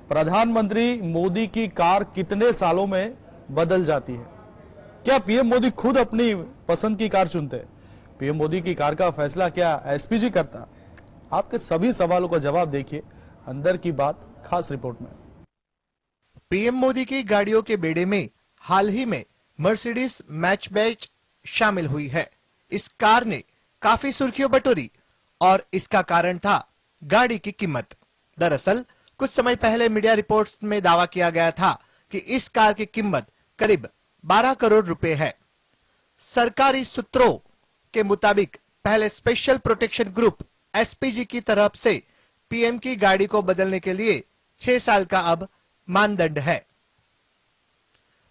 प्रधानमंत्री मोदी की कार कितने सालों में बदल जाती है? क्या पीएम मोदी खुद अपनी पसंद की कार चुनते हैं? पीएम मोदी की कार का फैसला क्या एसपीजी करता? आपके सभी सवालों का जवाब देखिए अंदर की बात खास रिपोर्ट में। पीएम मोदी की गाड़ियों के बेड़े में हाल ही में मर्सिडीज मैचबैच शामिल हुई है। इस कार ने काफी सुर्खियां बटोरी और इसका कारण था गाड़ी की कीमत। दरअसल कुछ समय पहले मीडिया रिपोर्ट्स में दावा किया गया था कि इस कार की कीमत करीब 12 करोड़ रुपए है। सरकारी सूत्रों के मुताबिक पहले स्पेशल प्रोटेक्शन ग्रुप एसपीजी की तरफ से पीएम की गाड़ी को बदलने के लिए 6 साल का अब मानदंड है।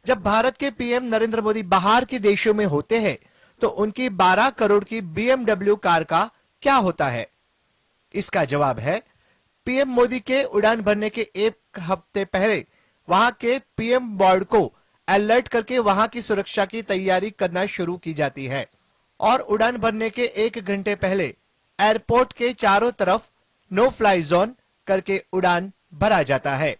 जब भारत के पीएम नरेंद्र मोदी बाहर के देशों में होते हैं तो उनकी 12 करोड़ की बीएमडब्ल्यू कार का क्या होता है? इसका जवाब है, पीएम मोदी के उड़ान भरने के एक हफ्ते पहले वहां के पीएम बोर्ड को अलर्ट करके वहां की सुरक्षा की तैयारी करना शुरू की जाती है और उड़ान भरने के 1 घंटे पहले एयरपोर्ट के चारों तरफ नो फ्लाई जोन करके उड़ान भरा जाता है।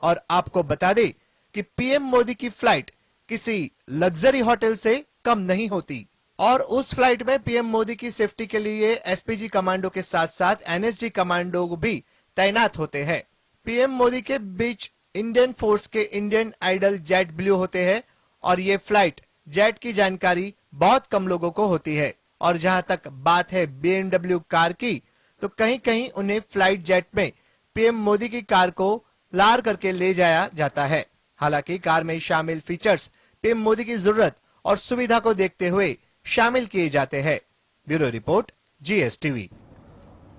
और आपको बता दें कि पीएम मोदी की फ्लाइट किसी लग्जरी होटल से कम नहीं होती और उस फ्लाइट में पीएम मोदी की सेफ्टी के लिए एसपीजी कमांडो के साथ साथ एनएसजी कमांडो भी तैनात होते हैं। पीएम मोदी के बीच इंडियन फोर्स के इंडियन आइडल जेट ब्लू होते हैं और ये फ्लाइट जेट की जानकारी बहुत कम लोगों को होती है। और जहां तक बात है बीएमडब्ल्यू कार की, तो कहीं कहीं उन्हें फ्लाइट जेट में पीएम मोदी की कार को लार करके ले जाया जाता है। हालांकि कार में शामिल फीचर्स पीएम मोदी की जरूरत और सुविधा को देखते हुए शामिल किए जाते हैं। Bureau report, GSTV.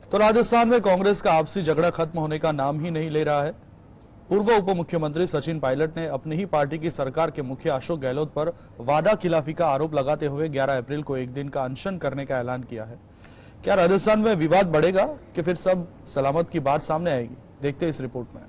तो राजस्थान में कांग्रेस का आपसी झगड़ा खत्म होने का नाम ही नहीं ले रहा है। पूर्व उप मुख्यमंत्री सचिन पायलट ने अपनी ही पार्टी की सरकार के मुखिया अशोक गहलोत पर वादा खिलाफी का आरोप लगाते हुए 11 अप्रैल को एक दिन का अनशन करने का ऐलान किया है। क्या राजस्थान में विवाद बढ़ेगा कि फिर सब सलामत की बात सामने आएगी? देखते हैं इस रिपोर्ट में।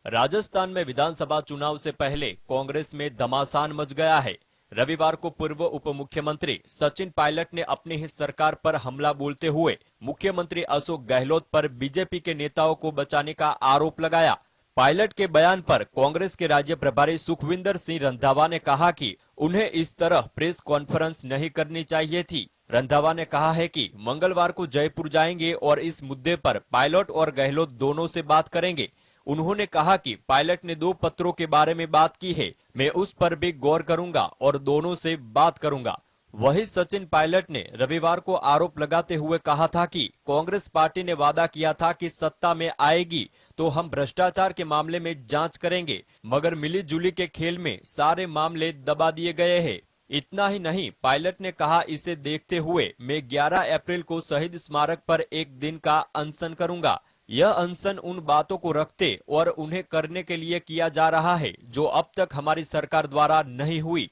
राजस्थान में विधानसभा चुनाव से पहले कांग्रेस में घमासान मच गया है। रविवार को पूर्व उप मुख्यमंत्री सचिन पायलट ने अपनी ही सरकार पर हमला बोलते हुए मुख्यमंत्री अशोक गहलोत पर बीजेपी के नेताओं को बचाने का आरोप लगाया। पायलट के बयान पर कांग्रेस के राज्य प्रभारी सुखविंदर सिंह रंधावा ने कहा कि उन्हें इस तरह प्रेस कॉन्फ्रेंस नहीं करनी चाहिए थी। रंधावा ने कहा है कि मंगलवार को जयपुर जाएंगे और इस मुद्दे पर पायलट और गहलोत दोनों से बात करेंगे। उन्होंने कहा कि पायलट ने 2 पत्रों के बारे में बात की है, मैं उस पर भी गौर करूंगा और दोनों से बात करूंगा। वहीं सचिन पायलट ने रविवार को आरोप लगाते हुए कहा था कि कांग्रेस पार्टी ने वादा किया था कि सत्ता में आएगी तो हम भ्रष्टाचार के मामले में जांच करेंगे, मगर मिली जुली के खेल में सारे मामले दबा दिए गए हैं। इतना ही नहीं, पायलट ने कहा, इसे देखते हुए मैं 11 अप्रैल को शहीद स्मारक पर एक दिन का अनशन करूंगा। यह अनशन उन बातों को रखते और उन्हें करने के लिए किया जा रहा है जो अब तक हमारी सरकार द्वारा नहीं हुई।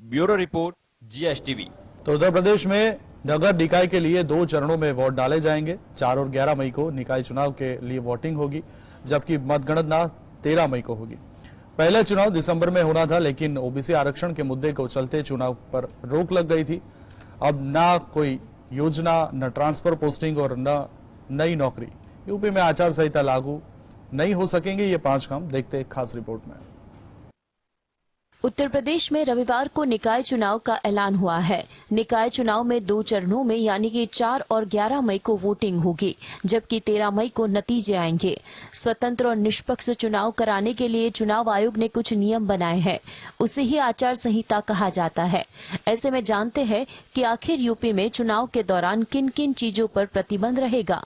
Bureau report, GSTV. तो उत्तर प्रदेश में नगर निकाय के लिए 2 चरणों में वोट डाले जाएंगे। 4 और 11 मई को निकाय चुनाव के लिए वोटिंग होगी, जबकि मतगणना 13 मई को होगी। पहले चुनाव दिसंबर में होना था, लेकिन ओबीसी आरक्षण के मुद्दे को चलते चुनाव पर रोक लग गई थी। अब ना कोई योजना, न ट्रांसफर पोस्टिंग और न नई नौकरी। यूपी में आचार संहिता लागू नहीं हो सकेंगे ये 5 काम। देखते हैं खास रिपोर्ट में। उत्तर प्रदेश में रविवार को निकाय चुनाव का ऐलान हुआ है। निकाय चुनाव में 2 चरणों में यानी कि 4 और 11 मई को वोटिंग होगी, जबकि 13 मई को नतीजे आएंगे। स्वतंत्र और निष्पक्ष चुनाव कराने के लिए चुनाव आयोग ने कुछ नियम बनाए हैं, उसे ही आचार संहिता कहा जाता है। ऐसे में जानते हैं कि आखिर यूपी में चुनाव के दौरान किन किन चीजों पर प्रतिबंध रहेगा।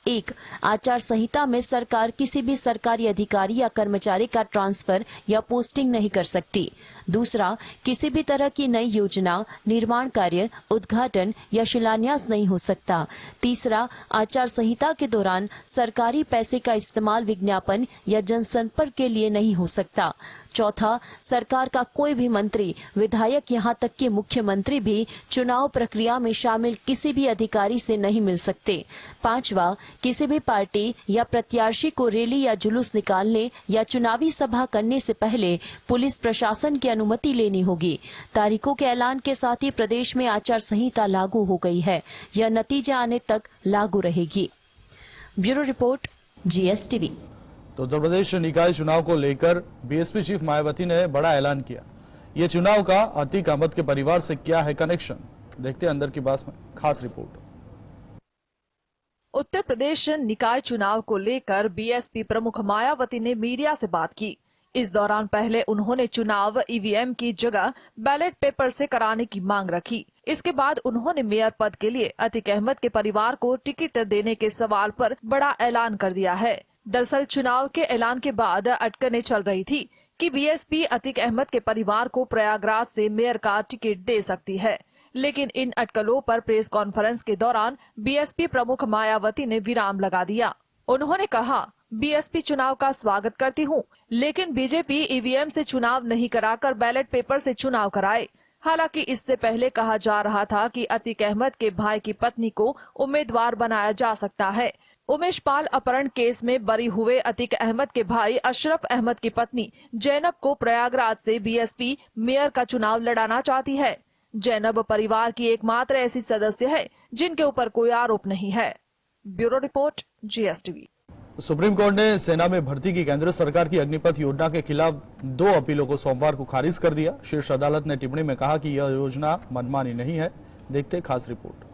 1. आचार संहिता में सरकार किसी भी सरकारी अधिकारी या कर्मचारी का ट्रांसफर या पोस्टिंग नहीं कर सकती। दूसरा, किसी भी तरह की नई योजना, निर्माण कार्य, उद्घाटन या शिलान्यास नहीं हो सकता। तीसरा, आचार संहिता के दौरान सरकारी पैसे का इस्तेमाल विज्ञापन या जनसंपर्क के लिए नहीं हो सकता। चौथा, सरकार का कोई भी मंत्री, विधायक, यहाँ तक कि मुख्यमंत्री भी चुनाव प्रक्रिया में शामिल किसी भी अधिकारी से नहीं मिल सकते। 5वां, किसी भी पार्टी या प्रत्याशी को रैली या जुलूस निकालने या चुनावी सभा करने से पहले पुलिस प्रशासन की अनुमति लेनी होगी। तारीखों के ऐलान के साथ ही प्रदेश में आचार संहिता लागू हो गई है। यह नतीजे आने तक लागू रहेगी। Bureau report, GSTV. तो उत्तर प्रदेश निकाय चुनाव को लेकर बीएसपी चीफ मायावती ने बड़ा ऐलान किया। ये चुनाव का अतीक अहमद के परिवार से क्या है कनेक्शन, देखते हैं अंदर की बात में खास रिपोर्ट। उत्तर प्रदेश निकाय चुनाव को लेकर बीएसपी प्रमुख मायावती ने मीडिया से बात की। इस दौरान पहले उन्होंने चुनाव ईवीएम की जगह बैलेट पेपर से कराने की मांग रखी। इसके बाद उन्होंने मेयर पद के लिए अतीक अहमद के परिवार को टिकट देने के सवाल पर बड़ा ऐलान कर दिया है। दरअसल चुनाव के ऐलान के बाद अटकलें चल रही थी कि बीएसपी अतीक अहमद के परिवार को प्रयागराज से मेयर का टिकट दे सकती है, लेकिन इन अटकलों पर प्रेस कॉन्फ्रेंस के दौरान बीएसपी प्रमुख मायावती ने विराम लगा दिया। उन्होंने कहा, बीएसपी चुनाव का स्वागत करती हूं, लेकिन बीजेपी ईवीएम से चुनाव नहीं कराकर बैलेट पेपर से चुनाव कराए। हालांकि इससे पहले कहा जा रहा था कि अतीक अहमद के भाई की पत्नी को उम्मीदवार बनाया जा सकता है। उमेश पाल अपहरण केस में बरी हुए अतीक अहमद के भाई अशरफ अहमद की पत्नी जैनब को प्रयागराज से बीएसपी मेयर का चुनाव लड़ाना चाहती है। जैनब परिवार की एकमात्र ऐसी सदस्य है जिनके ऊपर कोई आरोप नहीं है। Bureau report, GSTV. Supreme court ने सेना में भर्ती की केंद्र सरकार की अग्निपथ योजना के खिलाफ 2 अपीलों को सोमवार को खारिज कर दिया। शीर्ष अदालत ने टिप्पणी में कहा कि यह योजना मनमानी नहीं है। देखते खास रिपोर्ट।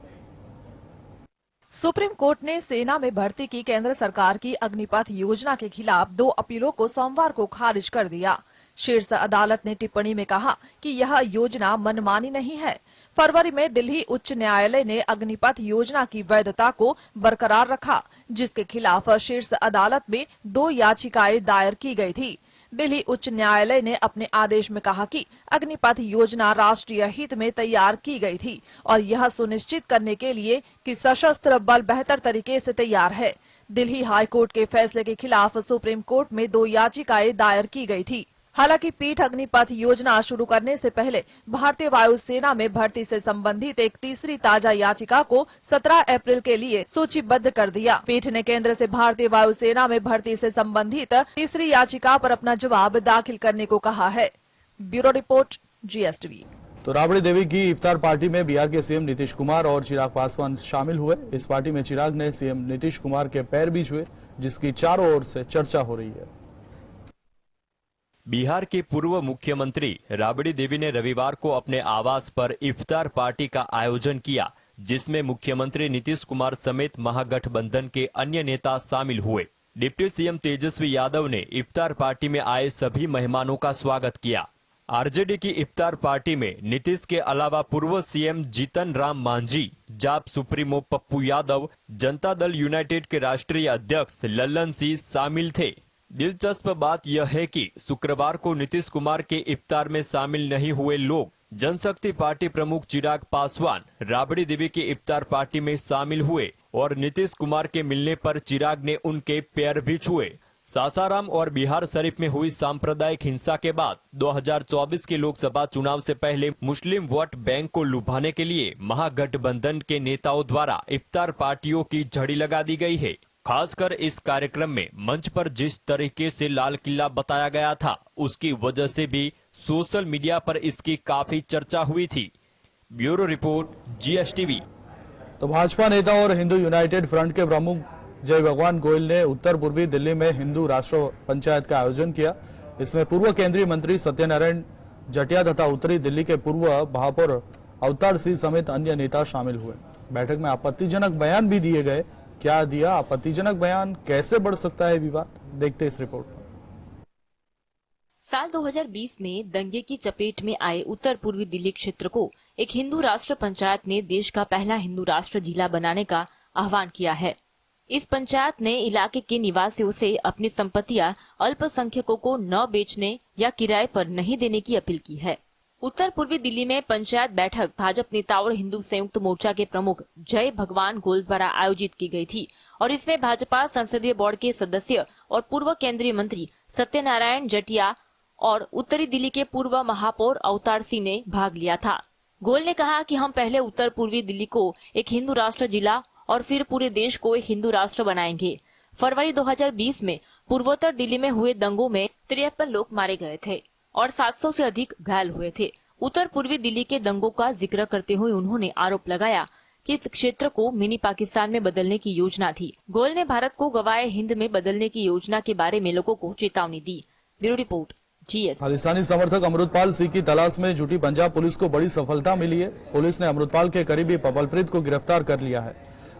सुप्रीम कोर्ट ने सेना में भर्ती की केंद्र सरकार की अग्निपथ योजना के खिलाफ 2 अपीलों को सोमवार को खारिज कर दिया। शीर्ष अदालत ने टिप्पणी में कहा कि यह योजना मनमानी नहीं है। फरवरी में दिल्ली उच्च न्यायालय ने अग्निपथ योजना की वैधता को बरकरार रखा, जिसके खिलाफ शीर्ष अदालत में 2 याचिकाएं दायर की गई थी। दिल्ली उच्च न्यायालय ने अपने आदेश में कहा कि अग्निपथ योजना राष्ट्रीय हित में तैयार की गई थी और यह सुनिश्चित करने के लिए कि सशस्त्र बल बेहतर तरीके से तैयार है। दिल्ली हाईकोर्ट के फैसले के खिलाफ सुप्रीम कोर्ट में 2 याचिकाएं दायर की गई थी। हालांकि पीठ अग्निपथ योजना शुरू करने से पहले भारतीय वायुसेना में भर्ती से संबंधित एक तीसरी ताजा याचिका को 17 अप्रैल के लिए सूचीबद्ध कर दिया। पीठ ने केंद्र से भारतीय वायुसेना में भर्ती से संबंधित तीसरी याचिका पर अपना जवाब दाखिल करने को कहा है। Bureau report, GSTV. तो राबड़ी देवी की इफ्तार पार्टी में बिहार के सीएम नीतीश कुमार और चिराग पासवान शामिल हुए। इस पार्टी में चिराग ने सीएम नीतीश कुमार के पैर भी छुए, जिसकी चारों ओर से चर्चा हो रही है। बिहार की पूर्व मुख्यमंत्री राबड़ी देवी ने रविवार को अपने आवास पर इफ्तार पार्टी का आयोजन किया, जिसमें मुख्यमंत्री नीतीश कुमार समेत महागठबंधन के अन्य नेता शामिल हुए। डिप्टी सीएम तेजस्वी यादव ने इफ्तार पार्टी में आए सभी मेहमानों का स्वागत किया। आरजेडी की इफ्तार पार्टी में नीतीश के अलावा पूर्व सीएम जीतन राम मांझी, जाप सुप्रीमो पप्पू यादव, जनता दल यूनाइटेड के राष्ट्रीय अध्यक्ष लल्लन सिंह शामिल थे। दिलचस्प बात यह है कि शुक्रवार को नीतीश कुमार के इफ्तार में शामिल नहीं हुए लोग जनशक्ति पार्टी प्रमुख चिराग पासवान राबड़ी देवी की इफ्तार पार्टी में शामिल हुए और नीतीश कुमार के मिलने पर चिराग ने उनके पैर भी छुए। सासाराम और बिहार शरीफ में हुई सांप्रदायिक हिंसा के बाद 2024 के लोकसभा चुनाव से पहले मुस्लिम वोट बैंक को लुभाने के लिए महागठबंधन के नेताओं द्वारा इफ्तार पार्टियों की झड़ी लगा दी गई है। खासकर इस कार्यक्रम में मंच पर जिस तरीके से लाल किला बताया गया था, उसकी वजह से भी सोशल मीडिया पर इसकी काफी चर्चा हुई थी। Bureau report, GSTV. तो भाजपा नेता और हिंदू यूनाइटेड फ्रंट के प्रमुख जय भगवान गोयल ने उत्तर पूर्वी दिल्ली में हिंदू राष्ट्र पंचायत का आयोजन किया। इसमें पूर्व केंद्रीय मंत्री सत्यनारायण जटिया तथा उत्तरी दिल्ली के पूर्व महापौर अवतार सिंह समेत अन्य नेता शामिल हुए। बैठक में आपत्तिजनक बयान भी दिए गए। क्या दिया आपत्तिजनक बयान, कैसे बढ़ सकता है विवाद, देखते इस रिपोर्ट में। साल 2020 में दंगे की चपेट में आए उत्तर पूर्वी दिल्ली क्षेत्र को एक हिंदू राष्ट्र पंचायत ने देश का पहला हिंदू राष्ट्र जिला बनाने का आह्वान किया है। इस पंचायत ने इलाके के निवासियों से अपनी संपत्तियां अल्पसंख्यकों को न बेचने या किराए पर नहीं देने की अपील की है। उत्तर पूर्वी दिल्ली में पंचायत बैठक भाजपा नेता और हिंदू संयुक्त मोर्चा के प्रमुख जय भगवान गोयल द्वारा आयोजित की गई थी और इसमें भाजपा संसदीय बोर्ड के सदस्य और पूर्व केंद्रीय मंत्री सत्यनारायण जटिया और उत्तरी दिल्ली के पूर्व महापौर अवतार सिंह ने भाग लिया था। गोयल ने कहा कि हम पहले उत्तर पूर्वी दिल्ली को एक हिंदू राष्ट्र जिला और फिर पूरे देश को एक हिंदू राष्ट्र बनाएंगे। फरवरी 2020 में पूर्वोत्तर दिल्ली में हुए दंगों में 53 लोग मारे गए थे और 700 से अधिक घायल हुए थे। उत्तर पूर्वी दिल्ली के दंगों का जिक्र करते हुए उन्होंने आरोप लगाया कि इस क्षेत्र को मिनी पाकिस्तान में बदलने की योजना थी। गोयल ने भारत को गवाए हिंद में बदलने की योजना के बारे में लोगों को चेतावनी दी। Bureau report, GS। खालिस्तानी समर्थक अमृतपाल सिंह की तलाश में जुटी पंजाब पुलिस को बड़ी सफलता मिली है। पुलिस ने अमृतपाल के करीबी पपलप्रीत को गिरफ्तार कर लिया है।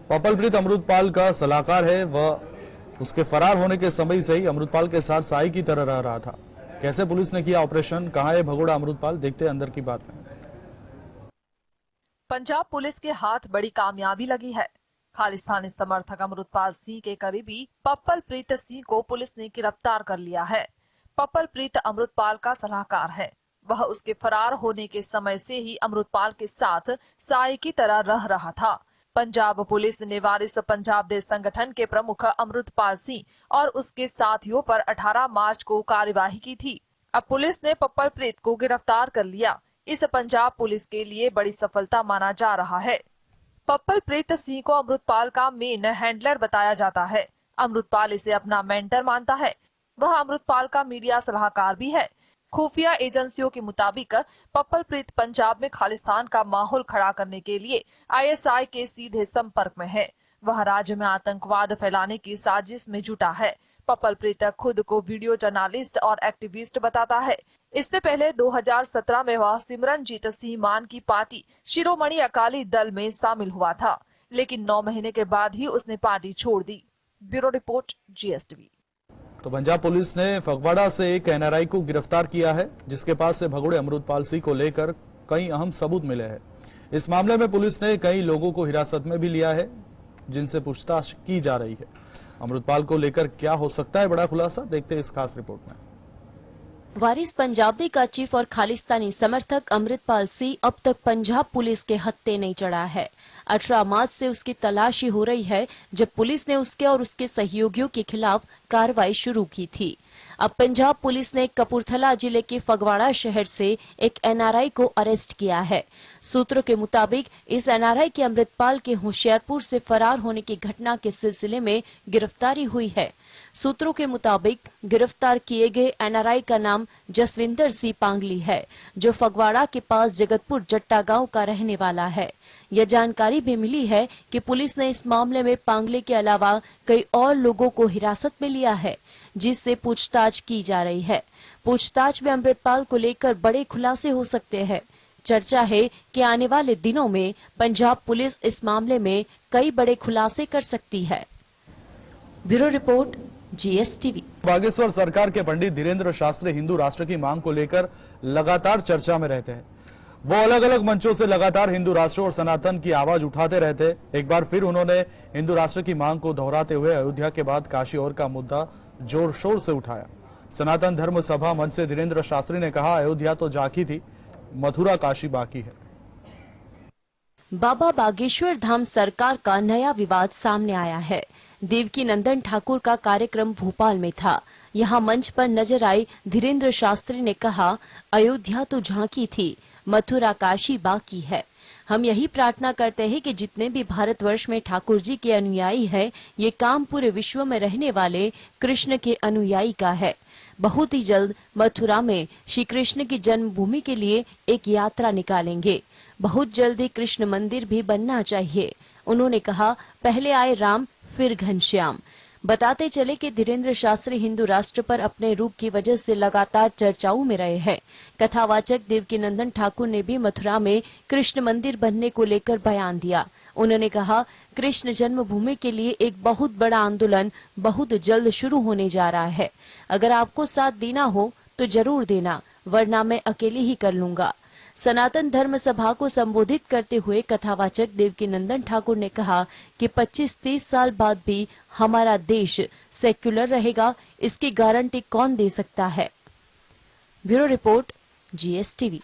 पपलप्रीत अमृतपाल का सलाहकार है। वह उसके फरार होने के समय से ही अमृतपाल के साथ साई की तरह रह रहा था। कैसे पुलिस ने किया ऑपरेशन, कहां है भगोड़ा अमृतपाल, देखते हैं अंदर की बात में। पंजाब पुलिस के हाथ बड़ी कामयाबी लगी है। खालिस्तानी समर्थक अमृतपाल सिंह के करीबी पप्पलप्रीत सिंह को पुलिस ने गिरफ्तार कर लिया है। पप्पलप्रीत अमृतपाल का सलाहकार है। वह उसके फरार होने के समय से ही अमृतपाल के साथ साई की तरह रह रहा था। पंजाब पुलिस ने वारिस पंजाब देश संगठन के प्रमुख अमृतपाल सिंह और उसके साथियों पर 18 मार्च को कार्यवाही की थी। अब पुलिस ने पप्पलप्रीत को गिरफ्तार कर लिया। इस पंजाब पुलिस के लिए बड़ी सफलता माना जा रहा है। पप्पलप्रीत सिंह को अमृतपाल का मेन हैंडलर बताया जाता है। अमृतपाल इसे अपना मेंटर मानता है। वह अमृतपाल का मीडिया सलाहकार भी है। खुफिया एजेंसियों के मुताबिक पप्पलप्रीत पंजाब में खालिस्तान का माहौल खड़ा करने के लिए ISI के सीधे संपर्क में है। वह राज्य में आतंकवाद फैलाने की साजिश में जुटा है। पप्पलप्रीत खुद को वीडियो जर्नलिस्ट और एक्टिविस्ट बताता है। इससे पहले 2017 में वह सिमरनजीत सिंह मान की पार्टी शिरोमणि अकाली दल में शामिल हुआ था, लेकिन 9 महीने के बाद ही उसने पार्टी छोड़ दी। Bureau report, GSTV। तो पंजाब पुलिस ने फगवाड़ा से एक NRI को गिरफ्तार किया है, जिसके पास से भगोड़े अमृतपाल सिंह को लेकर कई अहम सबूत मिले हैं। इस मामले में पुलिस ने कई लोगों को हिरासत में भी लिया है, जिनसे पूछताछ की जा रही है। अमृतपाल को लेकर क्या हो सकता है बड़ा खुलासा, देखते हैं इस खास रिपोर्ट में। वारिस पंजाबी का चीफ और खालिस्तानी समर्थक अमृतपाल सिंह अब तक पंजाब पुलिस के हत्थे नहीं चढ़ा है। 18 मार्च से उसकी तलाशी हो रही है, जब पुलिस ने उसके और उसके सहयोगियों के खिलाफ कार्रवाई शुरू की थी। अब पंजाब पुलिस ने कपूरथला जिले के फगवाड़ा शहर से एक NRI को अरेस्ट किया है। सूत्रों के मुताबिक इस NRI की अमृतपाल के होशियारपुर से फरार होने की घटना के सिलसिले में गिरफ्तारी हुई है। सूत्रों के मुताबिक गिरफ्तार किए गए NRI का नाम जसविंदर सिंह पांगली है, जो फगवाड़ा के पास जगतपुर जट्टा गांव का रहने वाला है। यह जानकारी भी मिली है कि पुलिस ने इस मामले में पांगले के अलावा कई और लोगों को हिरासत में लिया है, जिससे पूछताछ की जा रही है। पूछताछ में अमृतपाल को लेकर बड़े खुलासे हो सकते हैं। चर्चा है कि आने वाले दिनों में पंजाब पुलिस इस मामले में कई बड़े खुलासे कर सकती है। Bureau report, GSTV। बागेश्वर सरकार के पंडित धीरेन्द्र शास्त्री हिंदू राष्ट्र की मांग को लेकर लगातार चर्चा में रहते हैं। वो अलग अलग मंचों से लगातार हिंदू राष्ट्र और सनातन की आवाज उठाते रहते हैं। एक बार फिर उन्होंने हिंदू राष्ट्र की मांग को दोहराते हुए अयोध्या के बाद काशी और का मुद्दा जोर शोर से उठाया। सनातन धर्म सभा मंच से धीरेन्द्र शास्त्री ने कहा, अयोध्या तो जाकी थी, मथुरा काशी बाकी है। बाबा बागेश्वर धाम सरकार का नया विवाद सामने आया है। देवकी नंदन ठाकुर का कार्यक्रम भोपाल में था। यहाँ मंच पर नजर आई धीरेन्द्र शास्त्री ने कहा, अयोध्या तो झांकी थी, मथुरा काशी बाकी है। हम यही प्रार्थना करते हैं कि जितने भी भारतवर्ष में ठाकुर जी के अनुयायी हैं, ये काम पूरे विश्व में रहने वाले कृष्ण के अनुयायी का है। बहुत ही जल्द मथुरा में श्री कृष्ण की जन्मभूमि के लिए एक यात्रा निकालेंगे। बहुत जल्दी कृष्ण मंदिर भी बनना चाहिए। उन्होंने कहा, पहले आए राम, फिर घनश्याम। बताते चले कि धीरेन्द्र शास्त्री हिंदू राष्ट्र पर अपने रूप की वजह से लगातार चर्चाओं में रहे हैं। कथावाचक देवकीनंदन ठाकुर ने भी मथुरा में कृष्ण मंदिर बनने को लेकर बयान दिया। उन्होंने कहा, कृष्ण जन्मभूमि के लिए एक बहुत बड़ा आंदोलन बहुत जल्द शुरू होने जा रहा है। अगर आपको साथ देना हो तो जरूर देना, वरना मैं अकेले ही कर लूंगा। सनातन धर्म सभा को संबोधित करते हुए कथावाचक देवकीनंदन ठाकुर ने कहा कि 25-30 साल बाद भी हमारा देश सेक्युलर रहेगा, इसकी गारंटी कौन दे सकता है। Bureau report, GSTV।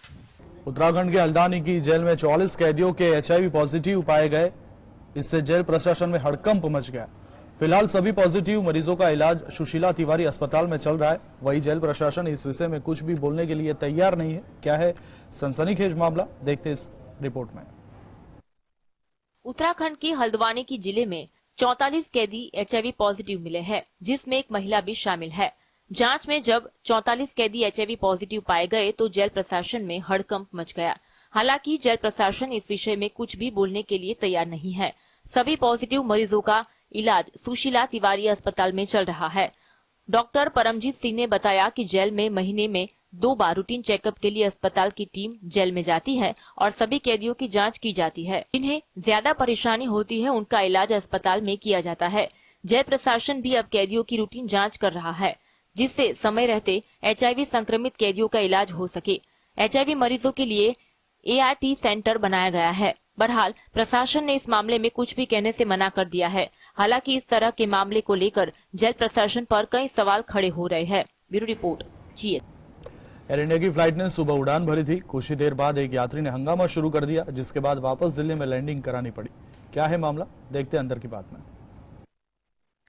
उत्तराखंड के हल्द्वानी की जेल में 44 कैदियों के HIV पॉजिटिव पाए गए। इससे जेल प्रशासन में हड़कंप मच गया। फिलहाल सभी पॉजिटिव मरीजों का इलाज सुशीला तिवारी अस्पताल में चल रहा है। वहीं जेल प्रशासन इस विषय में कुछ भी बोलने के लिए तैयार नहीं है। क्या है सनसनीखेज मामला, देखते हैं इस रिपोर्ट में। उत्तराखंड के हल्द्वानी की जिले में 44 कैदी HIV पॉजिटिव मिले हैं, जिसमें एक महिला भी शामिल है। जांच में जब 44 कैदी HIV पॉजिटिव पाए गए तो जेल प्रशासन में हड़कंप मच गया। हालांकि जेल प्रशासन इस विषय में कुछ भी बोलने के लिए तैयार नहीं है। सभी पॉजिटिव मरीजों का इलाज सुशीला तिवारी अस्पताल में चल रहा है। डॉक्टर परमजीत सिंह ने बताया कि जेल में महीने में 2 बार रूटीन चेकअप के लिए अस्पताल की टीम जेल में जाती है और सभी कैदियों की जांच की जाती है। जिन्हें ज्यादा परेशानी होती है उनका इलाज अस्पताल में किया जाता है। जेल प्रशासन भी अब कैदियों की रूटीन जांच कर रहा है, जिससे समय रहते HIV संक्रमित कैदियों का इलाज हो सके। HIV मरीजों के लिए ART सेंटर बनाया गया है। बहरहाल प्रशासन ने इस मामले में कुछ भी कहने से मना कर दिया है। हालांकि इस तरह के मामले को लेकर जेल प्रशासन पर कई सवाल खड़े हो रहे हैं। Bureau report GS। Air India की फ्लाइट ने सुबह उड़ान भरी थी। कुछ ही देर बाद एक यात्री ने हंगामा शुरू कर दिया, जिसके बाद वापस दिल्ली में लैंडिंग करानी पड़ी। क्या है मामला, देखते हैं अंदर की बात में।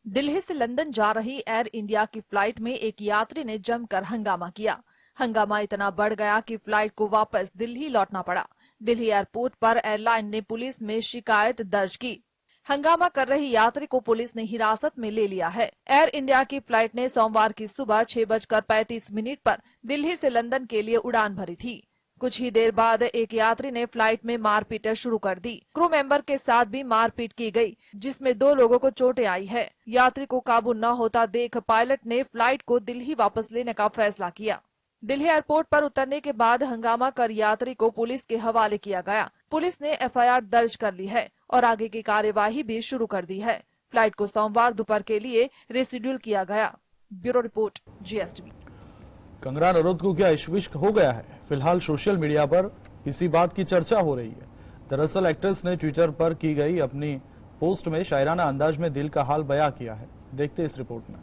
दिल्ली से लंदन जा रही एयर इंडिया की फ्लाइट में एक यात्री ने जमकर हंगामा किया। हंगामा इतना बढ़ गया कि फ्लाइट को वापस दिल्ली लौटना पड़ा। दिल्ली एयरपोर्ट पर एयरलाइन ने पुलिस में शिकायत दर्ज की। हंगामा कर रही यात्री को पुलिस ने हिरासत में ले लिया है। एयर इंडिया की फ्लाइट ने सोमवार की सुबह 6:35 पर दिल्ली से लंदन के लिए उड़ान भरी थी। कुछ ही देर बाद एक यात्री ने फ्लाइट में मारपीट शुरू कर दी। क्रू मेंबर के साथ भी मारपीट की गई, जिसमें 2 लोगों को चोटें आई है। यात्री को काबू न होता देख पायलट ने फ्लाइट को दिल्ली वापस लेने का फैसला किया। दिल्ली एयरपोर्ट पर उतरने के बाद हंगामा कर यात्री को पुलिस के हवाले किया गया। पुलिस ने FIR दर्ज कर ली है और आगे की कार्यवाही भी शुरू कर दी है। फ्लाइट को सोमवार दोपहर के लिए रिशेड्यूल किया गया। Bureau report GSTV। Kangana Ranaut को क्या इश्क हो गया है? फिलहाल सोशल मीडिया पर इसी बात की चर्चा हो रही है। दरअसल एक्ट्रेस ने ट्विटर पर की गई अपनी पोस्ट में शायराना अंदाज में दिल का हाल बयां किया है। देखते इस रिपोर्ट में।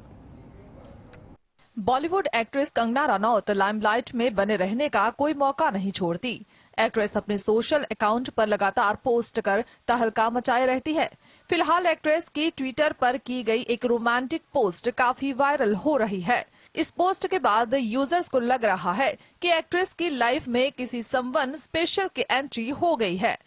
बॉलीवुड एक्ट्रेस कंगना रनौत लाइमलाइट में बने रहने का कोई मौका नहीं छोड़ती। एक्ट्रेस अपने सोशल अकाउंट पर लगातार पोस्ट कर तहलका मचाए रहती है। फिलहाल एक्ट्रेस की ट्विटर पर की गई एक रोमांटिक पोस्ट काफी वायरल हो रही है। इस पोस्ट के बाद यूजर्स को लग रहा है कि एक्ट्रेस की लाइफ में किसी समवन स्पेशल की एंट्री हो गई है।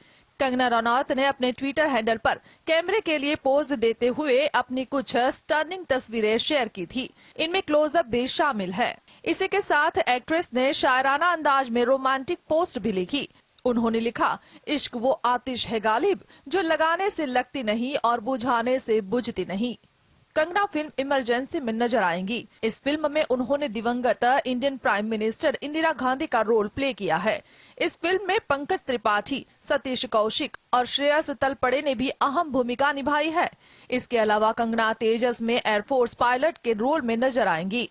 कंगना रनौत ने अपने ट्विटर हैंडल पर कैमरे के लिए पोज देते हुए अपनी कुछ स्टनिंग तस्वीरें शेयर की थी। इनमें क्लोजअप भी शामिल है। इसी के साथ एक्ट्रेस ने शायराना अंदाज में रोमांटिक पोस्ट भी लिखी। उन्होंने लिखा, इश्क वो आतिश है गालिब जो लगाने से लगती नहीं और बुझाने से बुझती नहीं। कंगना फिल्म इमरजेंसी में नजर आएंगी। इस फिल्म में उन्होंने दिवंगत Indian prime minister Indira Gandhi का रोल प्ले किया है। इस फिल्म में पंकज त्रिपाठी, सतीश कौशिक और श्रेयस तलपड़े ने भी अहम भूमिका निभाई है। इसके अलावा कंगना तेजस में एयरफोर्स पायलट के रोल में नजर आएंगी।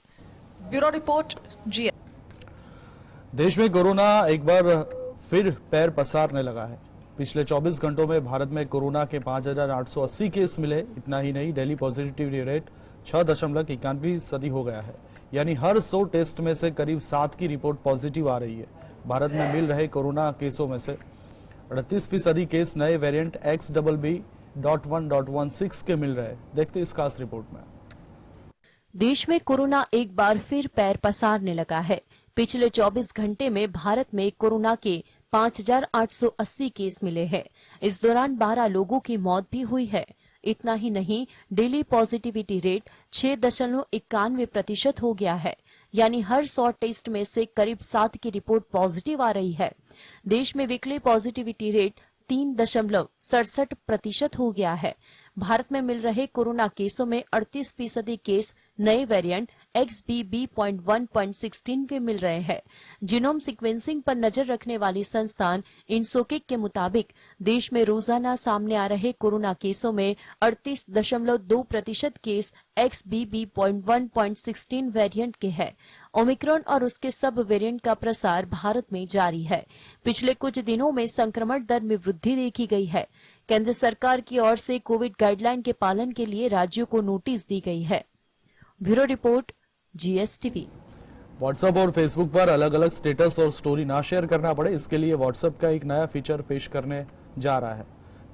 Bureau report GS। देश में कोरोना एक बार फिर पैर पसारने लगा है। पिछले 24 घंटों में भारत में कोरोना के 5,880 केस मिले। इतना ही नहीं, डेली पॉजिटिविटी रेट 6.91% हो गया है। यानी हर 100 टेस्ट में से करीब 7 की रिपोर्ट पॉजिटिव आ रही है। भारत में मिल रहे कोरोना केसों में से 38% केस नए वेरिएंट XBB.1.16 के मिल रहे। देखते इस खास रिपोर्ट में। देश में कोरोना एक बार फिर पैर पसारने लगा है। पिछले 24 घंटे में भारत में कोरोना के 5,880 केस मिले हैं। इस दौरान 12 लोगों की मौत भी हुई है। इतना ही नहीं, डेली पॉजिटिविटी रेट 6.91% हो गया है। यानी हर 100 टेस्ट में से करीब 7 की रिपोर्ट पॉजिटिव आ रही है। देश में वीकली पॉजिटिविटी रेट 3.67% हो गया है। भारत में मिल रहे कोरोना केसों में 38% केस नए वेरिएंट XBB.1.16 के मिल रहे हैं। जीनोम सीक्वेंसिंग पर नजर रखने वाली संस्थान इंसोकिक के मुताबिक देश में रोजाना सामने आ रहे कोरोना केसों में 38.2% केस XBB.1.16 वेरिएंट के हैं। ओमिक्रॉन और उसके सब वेरिएंट का प्रसार भारत में जारी है। पिछले कुछ दिनों में संक्रमण दर में वृद्धि देखी गई है। केंद्र सरकार की ओर से कोविड गाइडलाइन के पालन के लिए राज्यों को नोटिस दी गई है। Bureau report GSTV। व्हाट्सएप और फेसबुक पर अलग अलग स्टेटस और स्टोरी ना शेयर करना पड़े, इसके लिए व्हाट्सएप का एक नया फीचर पेश करने जा रहा है।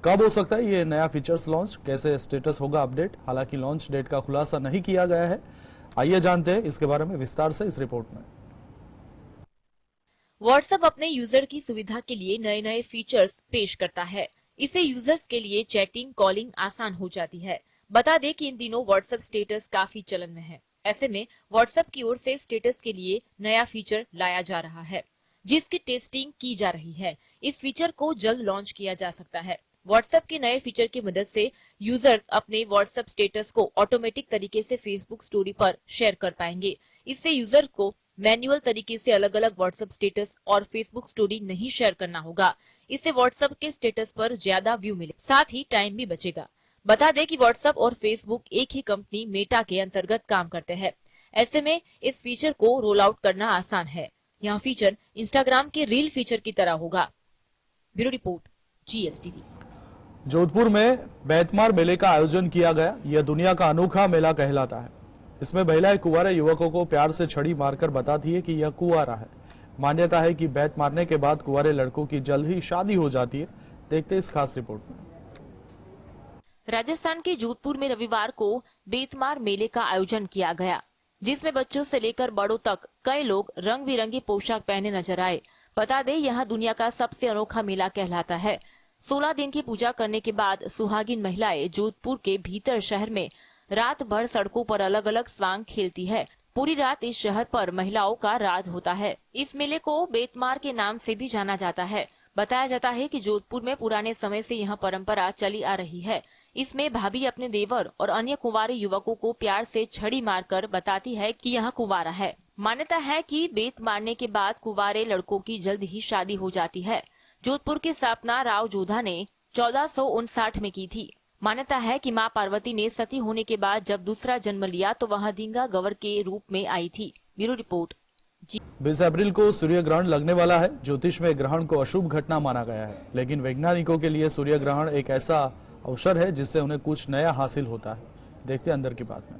कब हो सकता है ये नया फीचर्स लॉन्च, कैसे स्टेटस होगा अपडेट? हालांकि लॉन्च डेट का खुलासा नहीं किया गया है। आइए जानते हैं इसके बारे में विस्तार से इस रिपोर्ट में। व्हाट्सएप अपने यूजर की सुविधा के लिए नए नए फीचर्स पेश करता है। इससे यूजर्स के लिए चैटिंग, कॉलिंग आसान हो जाती है। बता दें कि इन दिनों व्हाट्सएप स्टेटस काफी चलन में है। ऐसे में व्हाट्सएप की ओर से स्टेटस के लिए नया फीचर लाया जा रहा है, जिसकी टेस्टिंग की जा रही है। इस फीचर को जल्द लॉन्च किया जा सकता है। व्हाट्सएप के नए फीचर की मदद से यूजर्स अपने व्हाट्सएप स्टेटस को ऑटोमेटिक तरीके से फेसबुक स्टोरी पर शेयर कर पाएंगे। इससे यूजर को मैन्युअल तरीके से अलग अलग व्हाट्सएप स्टेटस और फेसबुक स्टोरी नहीं शेयर करना होगा। इससे व्हाट्सएप के स्टेटस पर ज्यादा व्यू मिले, साथ ही टाइम भी बचेगा। बता दें कि व्हाट्सएप और फेसबुक एक ही कंपनी मेटा के अंतर्गत काम करते हैं। ऐसे में इस फीचर को रोल आउट करना आसान है। यह फीचर इंस्टाग्राम के रील फीचर की तरह होगा। Bureau report, GSTV। जोधपुर में बैतमार मेले का आयोजन किया गया। यह दुनिया का अनोखा मेला कहलाता है। इसमें महिलाएं कुंवारे युवकों को प्यार से छड़ी मारकर बताती है कि यह कुंवारा है। मान्यता है कि बैत मारने के बाद कुंवारे लड़कों की जल्द ही शादी हो जाती है। देखते हैं इस खास रिपोर्ट में। राजस्थान के जोधपुर में रविवार को बेतमार मेले का आयोजन किया गया, जिसमें बच्चों से लेकर बड़ों तक कई लोग रंग बिरंगी पोशाक पहने नजर आए। बता दें, यह दुनिया का सबसे अनोखा मेला कहलाता है। 16 दिन की पूजा करने के बाद सुहागिन महिलाएं जोधपुर के भीतर शहर में रात भर सड़कों पर अलग अलग स्वांग खेलती है। पूरी रात इस शहर पर महिलाओं का राज होता है। इस मेले को बेतमार के नाम से भी जाना जाता है। बताया जाता है कि जोधपुर में पुराने समय से यह परंपरा चली आ रही है। इसमें भाभी अपने देवर और अन्य कुंवारे युवकों को प्यार से छड़ी मारकर बताती है कि यह कुंवारा है। मान्यता है कि बेत मारने के बाद कुंवारे लड़कों की जल्द ही शादी हो जाती है। जोधपुर की स्थापना राव जोधा ने 1459 में की थी। मान्यता है कि मां पार्वती ने सती होने के बाद जब दूसरा जन्म लिया तो वह धींगा गवर के रूप में आई थी। Bureau report. 20 अप्रैल को सूर्य ग्रहण लगने वाला है। ज्योतिष में ग्रहण को अशुभ घटना माना गया है, लेकिन वैज्ञानिकों के लिए सूर्य ग्रहण एक ऐसा अवसर है जिससे उन्हें कुछ नया हासिल होता है। देखते हैं अंदर की बात में।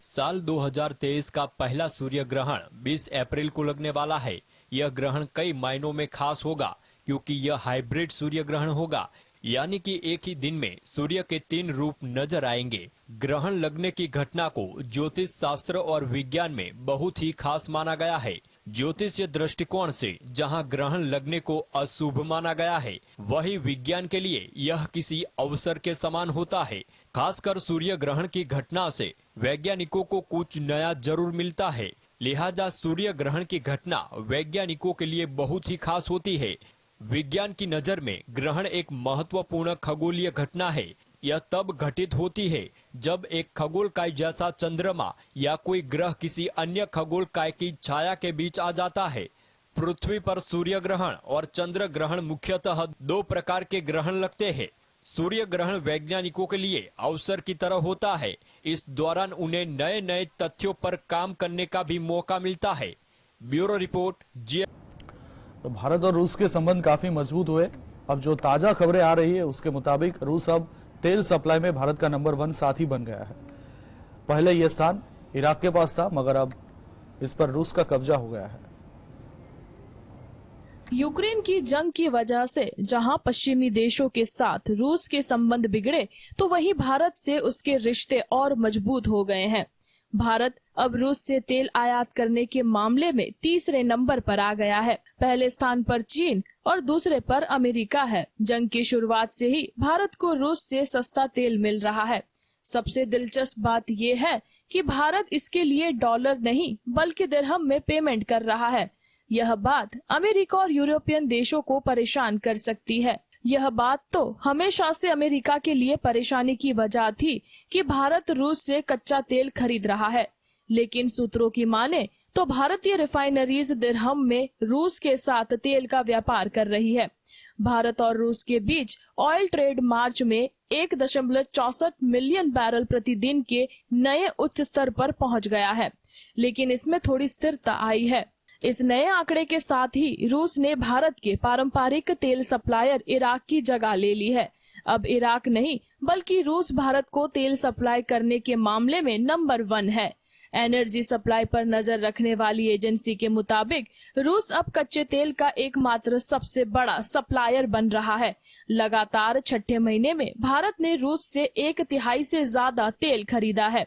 साल 2023 का पहला सूर्य ग्रहण 20 अप्रैल को लगने वाला है। यह ग्रहण कई मायनों में खास होगा, क्योंकि यह हाइब्रिड सूर्य ग्रहण होगा, यानी कि एक ही दिन में सूर्य के 3 रूप नजर आएंगे। ग्रहण लगने की घटना को ज्योतिष शास्त्र और विज्ञान में बहुत ही खास माना गया है। ज्योतिषीय दृष्टिकोण से जहां ग्रहण लगने को अशुभ माना गया है, वही विज्ञान के लिए यह किसी अवसर के समान होता है। खासकर सूर्य ग्रहण की घटना से वैज्ञानिकों को कुछ नया जरूर मिलता है। लिहाजा सूर्य ग्रहण की घटना वैज्ञानिकों के लिए बहुत ही खास होती है। विज्ञान की नजर में ग्रहण एक महत्वपूर्ण खगोलीय घटना है। यह तब घटित होती है जब एक खगोलकाय जैसा चंद्रमा या कोई ग्रह किसी अन्य खगोलकाय की छाया के बीच आ जाता है। पृथ्वी पर सूर्य ग्रहण और चंद्र ग्रहण मुख्यतः 2 प्रकार के ग्रहण लगते हैं। सूर्य ग्रहण वैज्ञानिकों के लिए अवसर की तरह होता है। इस दौरान उन्हें नए नए तथ्यों पर काम करने का भी मौका मिलता है। ब्यूरो रिपोर्ट, तो भारत और रूस के संबंध काफी मजबूत हुए। अब जो ताजा खबरें आ रही है उसके मुताबिक रूस अब तेल सप्लाई में भारत का नंबर 1 साथी बन गया है। पहले यह स्थान इराक के पास था, मगर अब इस पर रूस का कब्जा हो गया है। यूक्रेन की जंग की वजह से जहां पश्चिमी देशों के साथ रूस के संबंध बिगड़े, तो वहीं भारत से उसके रिश्ते और मजबूत हो गए हैं। भारत अब रूस से तेल आयात करने के मामले में तीसरे नंबर पर आ गया है। पहले स्थान पर चीन और दूसरे पर अमेरिका है। जंग की शुरुआत से ही भारत को रूस से सस्ता तेल मिल रहा है। सबसे दिलचस्प बात यह है कि भारत इसके लिए डॉलर नहीं बल्कि दिरहम में पेमेंट कर रहा है। यह बात अमेरिका और यूरोपियन देशों को परेशान कर सकती है। यह बात तो हमेशा से अमेरिका के लिए परेशानी की वजह थी कि भारत रूस से कच्चा तेल खरीद रहा है, लेकिन सूत्रों की माने तो भारतीय रिफाइनरीज दिरहम में रूस के साथ तेल का व्यापार कर रही है। भारत और रूस के बीच ऑयल ट्रेड मार्च में 1.64 मिलियन बैरल प्रतिदिन के नए उच्च स्तर पर पहुंच गया है, लेकिन इसमें थोड़ी स्थिरता आई है। इस नए आंकड़े के साथ ही रूस ने भारत के पारंपरिक तेल सप्लायर इराक की जगह ले ली है। अब इराक नहीं बल्कि रूस भारत को तेल सप्लाई करने के मामले में नंबर 1 है। एनर्जी सप्लाई पर नजर रखने वाली एजेंसी के मुताबिक रूस अब कच्चे तेल का एकमात्र सबसे बड़ा सप्लायर बन रहा है। लगातार छठे महीने में भारत ने रूस से 1/3 से ज्यादा तेल खरीदा है।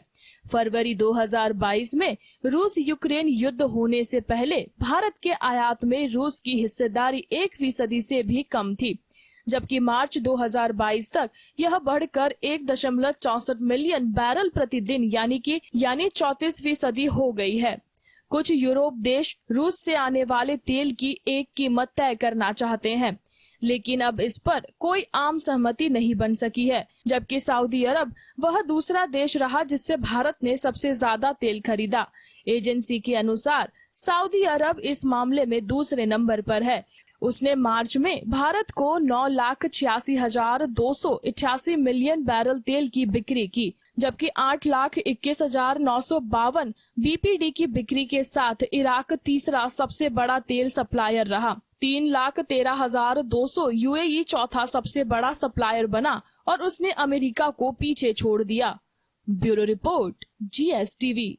फरवरी 2022 में रूस यूक्रेन युद्ध होने से पहले भारत के आयात में रूस की हिस्सेदारी 1% से भी कम थी, जबकि मार्च 2022 तक यह बढ़कर 1.64 मिलियन बैरल प्रतिदिन यानी 34% हो गई है। कुछ यूरोप देश रूस से आने वाले तेल की एक कीमत तय करना चाहते हैं, लेकिन अब इस पर कोई आम सहमति नहीं बन सकी है, जबकि सऊदी अरब वह दूसरा देश रहा जिससे भारत ने सबसे ज्यादा तेल खरीदा। एजेंसी के अनुसार सऊदी अरब इस मामले में दूसरे नंबर पर है। उसने मार्च में भारत को 9,86,288 मिलियन बैरल तेल की बिक्री की, जबकि 8,21,952 बीपीडी की बिक्री के साथ इराक तीसरा सबसे बड़ा तेल सप्लायर रहा। 3,13,200 यूएई चौथा सबसे बड़ा सप्लायर बना और उसने अमेरिका को पीछे छोड़ दिया। Bureau report, GSTV।